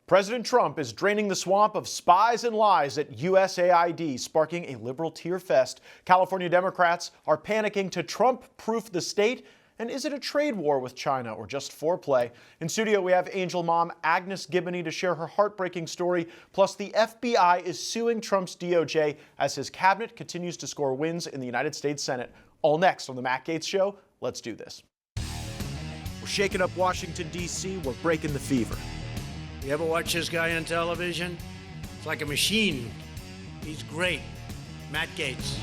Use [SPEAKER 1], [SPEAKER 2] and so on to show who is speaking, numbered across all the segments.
[SPEAKER 1] President Trump is draining the swamp of spies and lies at USAID, sparking a liberal tear fest. California Democrats are panicking to Trump-proof the state. And is it a trade war with China or just foreplay? In studio, we have Angel mom Agnes Giboney to share her heartbreaking story. Plus, the FBI is suing Trump's DOJ as his cabinet continues to score wins in the United States Senate. All next on the Matt Gaetz Show. Let's do this. We're shaking up Washington, D.C. We're breaking the fever.
[SPEAKER 2] You ever watch this guy on television? It's like a machine. He's great. Matt Gaetz.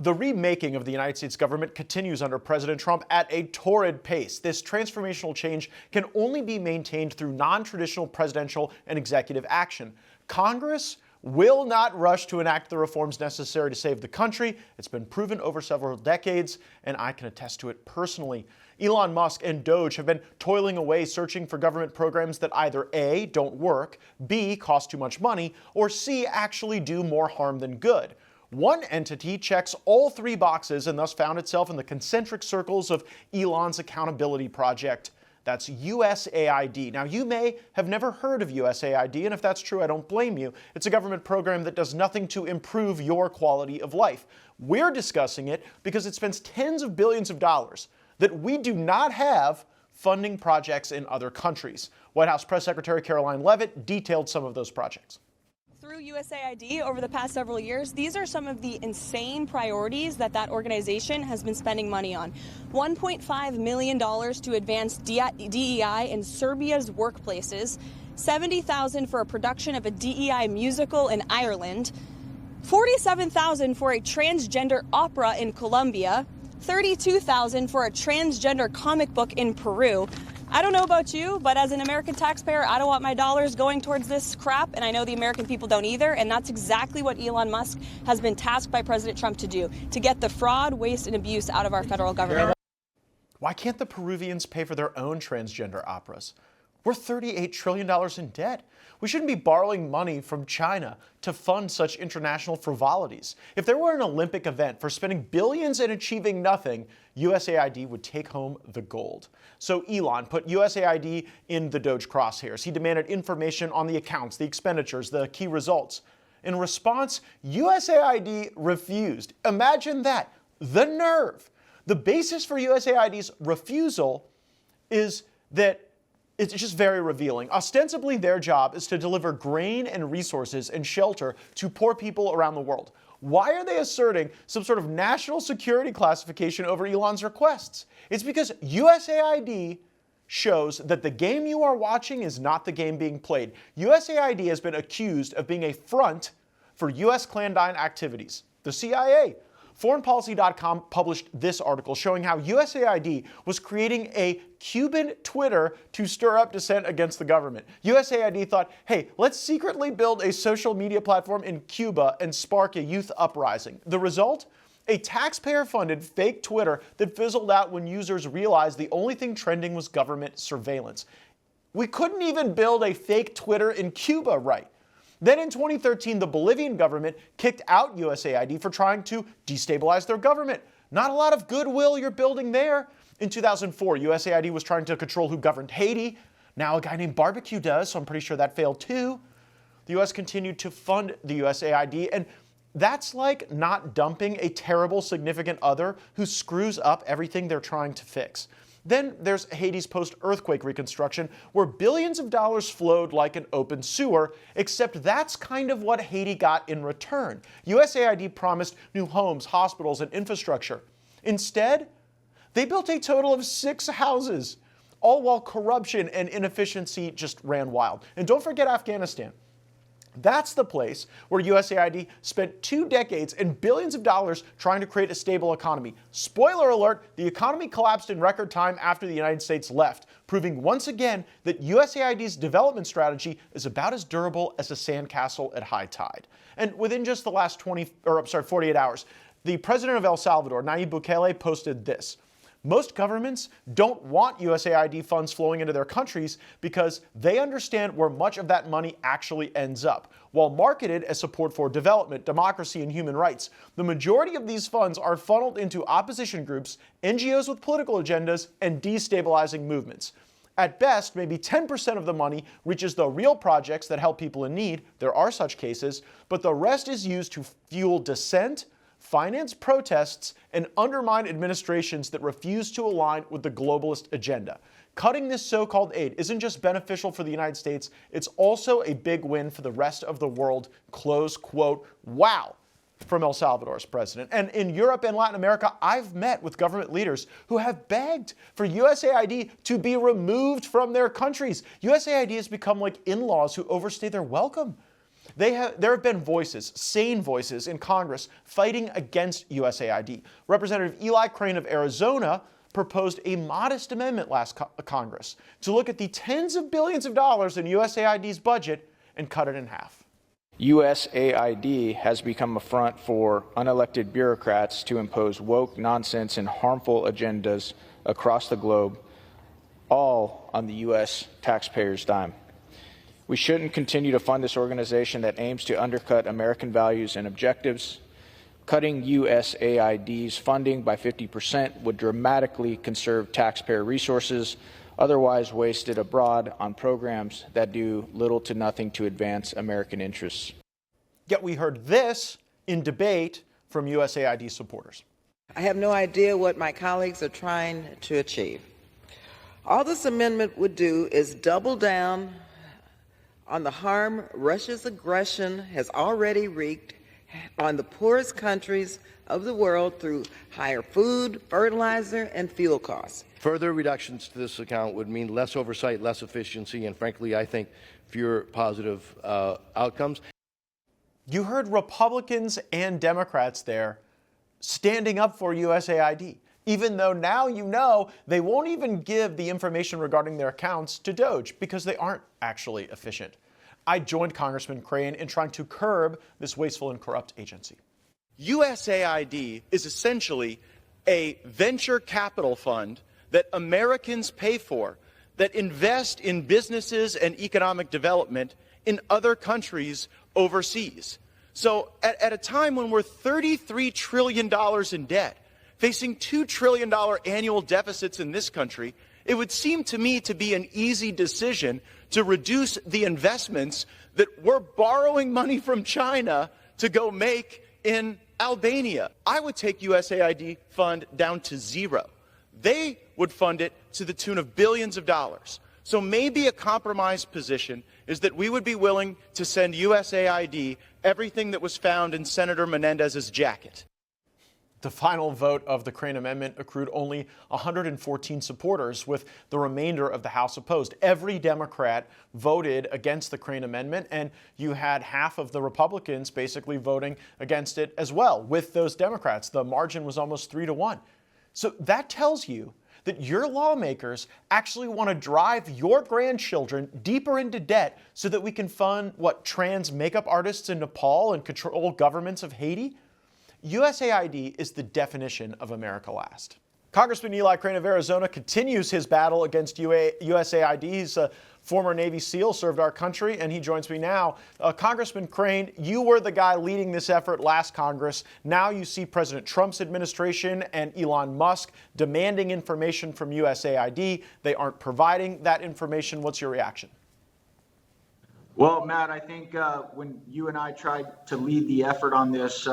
[SPEAKER 1] The remaking of the United States government continues under President Trump at a torrid pace. This transformational change can only be maintained through non-traditional presidential and executive action. Congress will not rush to enact the reforms necessary to save the country. It's been proven over several decades, and I can attest to it personally. Elon Musk and Doge have been toiling away searching for government programs that either A, don't work, B, cost too much money, or C, actually do more harm than good. One entity checks all three boxes and thus found itself in the concentric circles of Elon's accountability project. That's USAID. Now, you may have never heard of USAID, and if that's true, I don't blame you. It's a government program that does nothing to improve your quality of life. We're discussing it because it spends tens of billions of dollars that we do not have funding projects in other countries. White House Press Secretary Caroline Leavitt detailed some of those projects.
[SPEAKER 3] Through USAID over the past several years, these are some of the insane priorities that organization has been spending money on. $1.5 million to advance DEI in Serbia's workplaces, $70,000 for a production of a DEI musical in Ireland, $47,000 for a transgender opera in Colombia, $32,000 for a transgender comic book in Peru. I don't know about you, but as an American taxpayer, I don't want my dollars going towards this crap, and I know the American people don't either, and that's exactly what Elon Musk has been tasked by President Trump to do, to get the fraud, waste, and abuse out of our federal government.
[SPEAKER 1] Why can't the Peruvians pay for their own transgender operas? We're $38 trillion in debt. We shouldn't be borrowing money from China to fund such international frivolities. If there were an Olympic event for spending billions and achieving nothing, USAID would take home the gold. So Elon put USAID in the Doge crosshairs. He demanded information on the accounts, the expenditures, the key results. In response, USAID refused. Imagine that. The nerve. The basis for USAID's refusal is that it's just very revealing. Ostensibly, their job is to deliver grain and resources and shelter to poor people around the world. Why are they asserting some sort of national security classification over Elon's requests? It's because USAID shows that the game you are watching is not the game being played. USAID has been accused of being a front for U.S. clandestine activities. The CIA. ForeignPolicy.com published this article showing how USAID was creating a Cuban Twitter to stir up dissent against the government. USAID thought, hey, let's secretly build a social media platform in Cuba and spark a youth uprising. The result? A taxpayer-funded fake Twitter that fizzled out when users realized the only thing trending was government surveillance. We couldn't even build a fake Twitter in Cuba right. Then in 2013, the Bolivian government kicked out USAID for trying to destabilize their government. Not a lot of goodwill you're building there. In 2004, USAID was trying to control who governed Haiti. Now a guy named Barbecue does, so I'm pretty sure that failed too. The U.S. continued to fund the USAID, and that's like not dumping a terrible significant other who screws up everything they're trying to fix. Then there's Haiti's post-earthquake reconstruction, where billions of dollars flowed like an open sewer, except that's kind of what Haiti got in return. USAID promised new homes, hospitals, and infrastructure. Instead, they built a total of 6 houses, all while corruption and inefficiency just ran wild. And don't forget Afghanistan. That's the place where USAID spent 2 decades and billions of dollars trying to create a stable economy. Spoiler alert, the economy collapsed in record time after the United States left, proving once again that USAID's development strategy is about as durable as a sandcastle at high tide. And within just the last 48 hours, the president of El Salvador, Nayib Bukele, posted this. Most governments don't want USAID funds flowing into their countries because they understand where much of that money actually ends up. While marketed as support for development, democracy, and human rights, the majority of these funds are funneled into opposition groups, NGOs with political agendas, and destabilizing movements. At best, maybe 10% of the money reaches the real projects that help people in need. There are such cases, but the rest is used to fuel dissent, finance protests, and undermine administrations that refuse to align with the globalist agenda. Cutting this so-called aid isn't just beneficial for the United States, it's also a big win for the rest of the world, close quote. Wow, from El Salvador's president. And in Europe and Latin America, I've met with government leaders who have begged for USAID to be removed from their countries. USAID has become like in-laws who overstay their welcome. There have been voices, sane voices in Congress fighting against USAID. Representative Eli Crane of Arizona proposed a modest amendment last Congress to look at the tens of billions of dollars in USAID's budget and cut it in half.
[SPEAKER 4] USAID has become a front for unelected bureaucrats to impose woke nonsense and harmful agendas across the globe, all on the U.S. taxpayers' dime. We shouldn't continue to fund this organization that aims to undercut American values and objectives. Cutting USAID's funding by 50% would dramatically conserve taxpayer resources, otherwise wasted abroad on programs that do little to nothing to advance American interests.
[SPEAKER 1] Yet we heard this in debate from USAID supporters.
[SPEAKER 5] I have no idea what my colleagues are trying to achieve. All this amendment would do is double down on the harm Russia's aggression has already wreaked on the poorest countries of the world through higher food, fertilizer, and fuel costs.
[SPEAKER 6] Further reductions to this account would mean less oversight, less efficiency, and frankly, I think fewer positive outcomes.
[SPEAKER 1] You heard Republicans and Democrats there standing up for USAID, even though now you know they won't even give the information regarding their accounts to DOJ because they aren't actually efficient. I joined Congressman Crane in trying to curb this wasteful and corrupt agency.
[SPEAKER 7] USAID is essentially a venture capital fund that Americans pay for, that invest in businesses and economic development in other countries overseas. So at a time when we're $33 trillion in debt, facing $2 trillion annual deficits in this country, it would seem to me to be an easy decision to reduce the investments that we're borrowing money from China to go make in Albania. I would take USAID fund down to zero. They would fund it to the tune of billions of dollars. So maybe a compromise position is that we would be willing to send USAID everything that was found in Senator Menendez's jacket.
[SPEAKER 1] The final vote of the Crane Amendment accrued only 114 supporters, with the remainder of the House opposed. Every Democrat voted against the Crane Amendment, and you had half of the Republicans basically voting against it as well with those Democrats. The margin was almost 3-1. So that tells you that your lawmakers actually want to drive your grandchildren deeper into debt so that we can fund, trans makeup artists in Nepal and control governments of Haiti? USAID is the definition of America Last. Congressman Eli Crane of Arizona continues his battle against USAID. He's a former Navy SEAL, served our country, and he joins me now. Congressman Crane, you were the guy leading this effort last Congress. Now you see President Trump's administration and Elon Musk demanding information from USAID. They aren't providing that information. What's your reaction?
[SPEAKER 8] Well, Matt, I think when you and I tried to lead the effort on this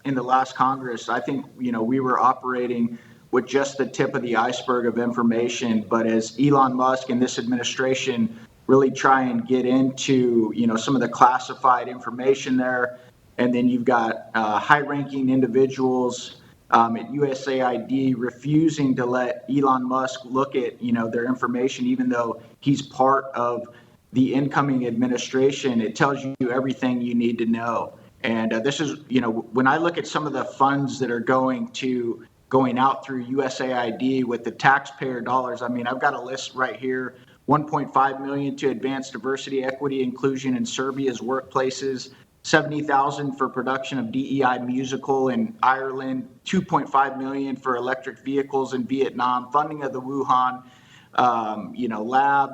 [SPEAKER 8] in the last Congress, I think, we were operating with just the tip of the iceberg of information. But as Elon Musk and this administration really try and get into, some of the classified information there, and then you've got high-ranking individuals at USAID refusing to let Elon Musk look at, their information, even though he's part of the incoming administration. It tells you everything you need to know. And this is, when I look at some of the funds that are going out through USAID with the taxpayer dollars, I've got a list right here. 1.5 million to advance diversity, equity, inclusion in Serbia's workplaces. 70,000 for production of DEI musical in Ireland. 2.5 million for electric vehicles in Vietnam. Funding of the Wuhan, lab.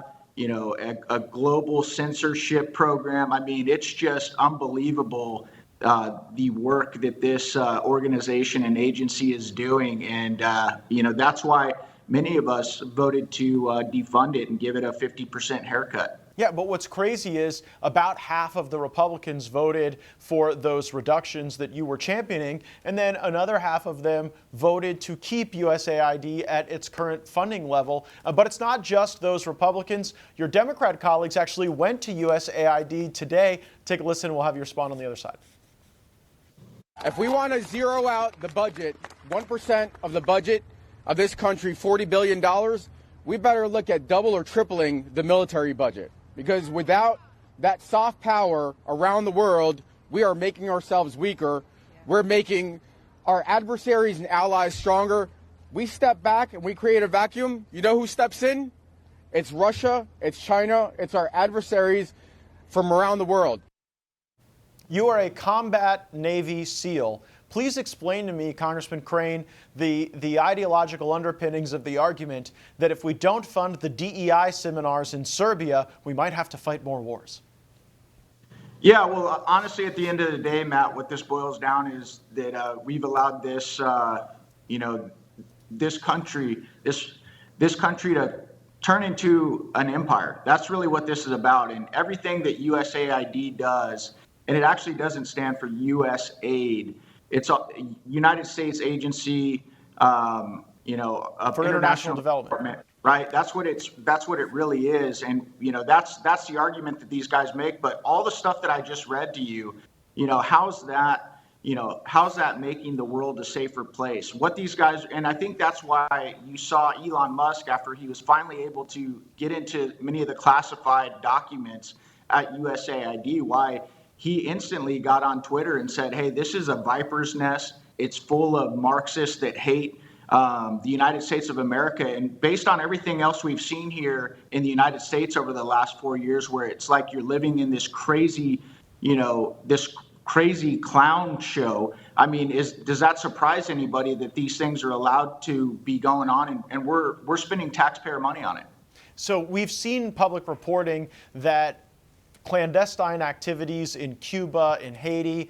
[SPEAKER 8] A global censorship program. It's just unbelievable, the work that this organization and agency is doing. And, that's why many of us voted to defund it and give it a 50% haircut.
[SPEAKER 1] Yeah, but what's crazy is about half of the Republicans voted for those reductions that you were championing, and then another half of them voted to keep USAID at its current funding level. But it's not just those Republicans. Your Democrat colleagues actually went to USAID today. Take a listen, and we'll have you respond on the other side.
[SPEAKER 9] If we want to zero out the budget, 1% of the budget of this country, $40 billion, we better look at double or tripling the military budget. Because without that soft power around the world, we are making ourselves weaker. We're making our adversaries and allies stronger. We step back and we create a vacuum. You know who steps in? It's Russia, it's China, it's our adversaries from around the world.
[SPEAKER 1] You are a combat Navy SEAL. Please explain to me, Congressman Crane, the ideological underpinnings of the argument that if we don't fund the DEI seminars in Serbia, we might have to fight more wars.
[SPEAKER 8] Yeah, well, honestly, at the end of the day, Matt, what this boils down is that we've allowed this, this country to turn into an empire. That's really what this is about. And everything that USAID does, and it actually doesn't stand for USAID. It's a United States agency, of
[SPEAKER 1] for international development,
[SPEAKER 8] right? That's what it really is, and that's the argument that these guys make. But all the stuff that I just read to you, how's that making the world a safer place? What these guys, and I think that's why you saw Elon Musk, after he was finally able to get into many of the classified documents at USAID, why he instantly got on Twitter and said, hey, this is a viper's nest. It's full of Marxists that hate the United States of America. And based on everything else we've seen here in the United States over the last 4 years, where it's like you're living in this crazy, this crazy clown show. I mean, does that surprise anybody that these things are allowed to be going on and we're spending taxpayer money on it?
[SPEAKER 1] So we've seen public reporting that clandestine activities in Cuba, in Haiti,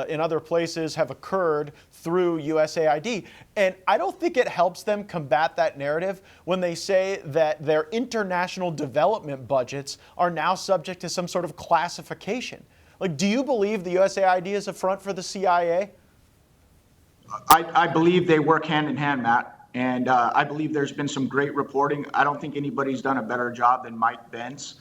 [SPEAKER 1] in other places have occurred through USAID. And I don't think it helps them combat that narrative when they say that their international development budgets are now subject to some sort of classification. Like, do you believe the USAID is a front for the CIA?
[SPEAKER 8] I believe they work hand in hand, Matt. And I believe there's been some great reporting. I don't think anybody's done a better job than Mike Bence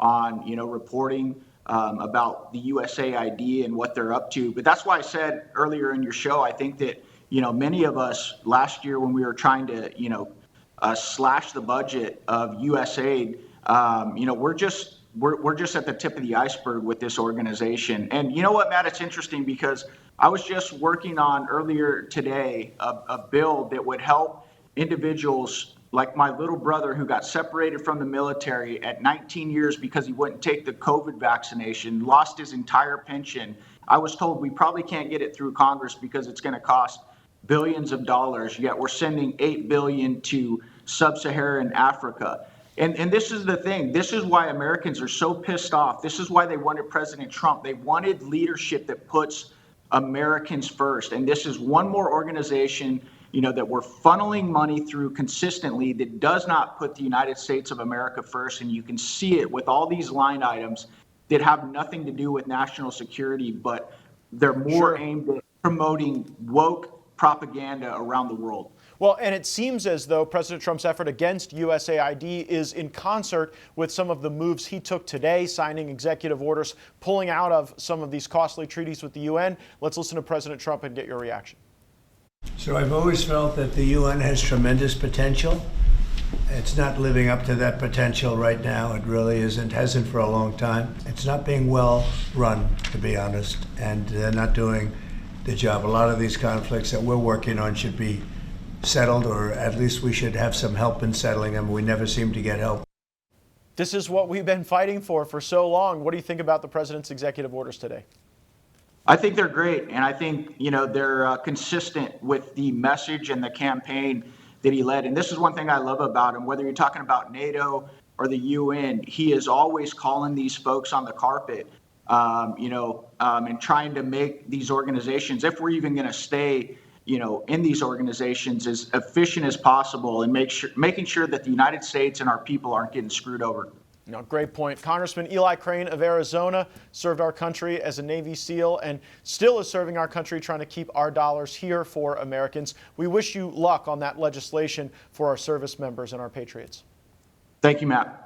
[SPEAKER 8] on reporting about the USAID and what they're up to. But that's why I said earlier in your show, I think that many of us last year when we were trying to slash the budget of USAID, we're just at the tip of the iceberg with this organization. And you know what, Matt? It's interesting because I was just working on earlier today a bill that would help individuals like my little brother who got separated from the military at 19 years because he wouldn't take the COVID vaccination, lost his entire pension. I was told we probably can't get it through Congress because it's going to cost billions of dollars, yet we're sending $8 billion to sub-Saharan Africa. And this is the thing. This is why Americans are so pissed off. This is why they wanted President Trump. They wanted leadership that puts Americans first. And this is one more organization that we're funneling money through consistently that does not put the United States of America first. And you can see it with all these line items that have nothing to do with national security, but they're more aimed at promoting woke propaganda around the world.
[SPEAKER 1] Well, and it seems as though President Trump's effort against USAID is in concert with some of the moves he took today, signing executive orders, pulling out of some of these costly treaties with the UN. Let's listen to President Trump and get your reaction.
[SPEAKER 10] So I've always felt that the UN has tremendous potential. It's not living up to that potential right now. It really isn't, hasn't for a long time. It's not being well run, to be honest, and they're not doing the job. A lot of these conflicts that we're working on should be settled, or at least we should have some help in settling them. We never seem to get help.
[SPEAKER 1] This is what we've been fighting for so long. What do you think about the president's executive orders today?
[SPEAKER 8] I think they're great, and I think they're consistent with the message and the campaign that he led. And this is one thing I love about him. Whether you're talking about NATO or the UN, he is always calling these folks on the carpet, and trying to make these organizations, if we're even going to stay, in these organizations as efficient as possible and making sure that the United States and our people aren't getting screwed over.
[SPEAKER 1] Great point. Congressman Eli Crane of Arizona served our country as a Navy SEAL and still is serving our country, trying to keep our dollars here for Americans. We wish you luck on that legislation for our service members and our patriots.
[SPEAKER 8] Thank you, Matt.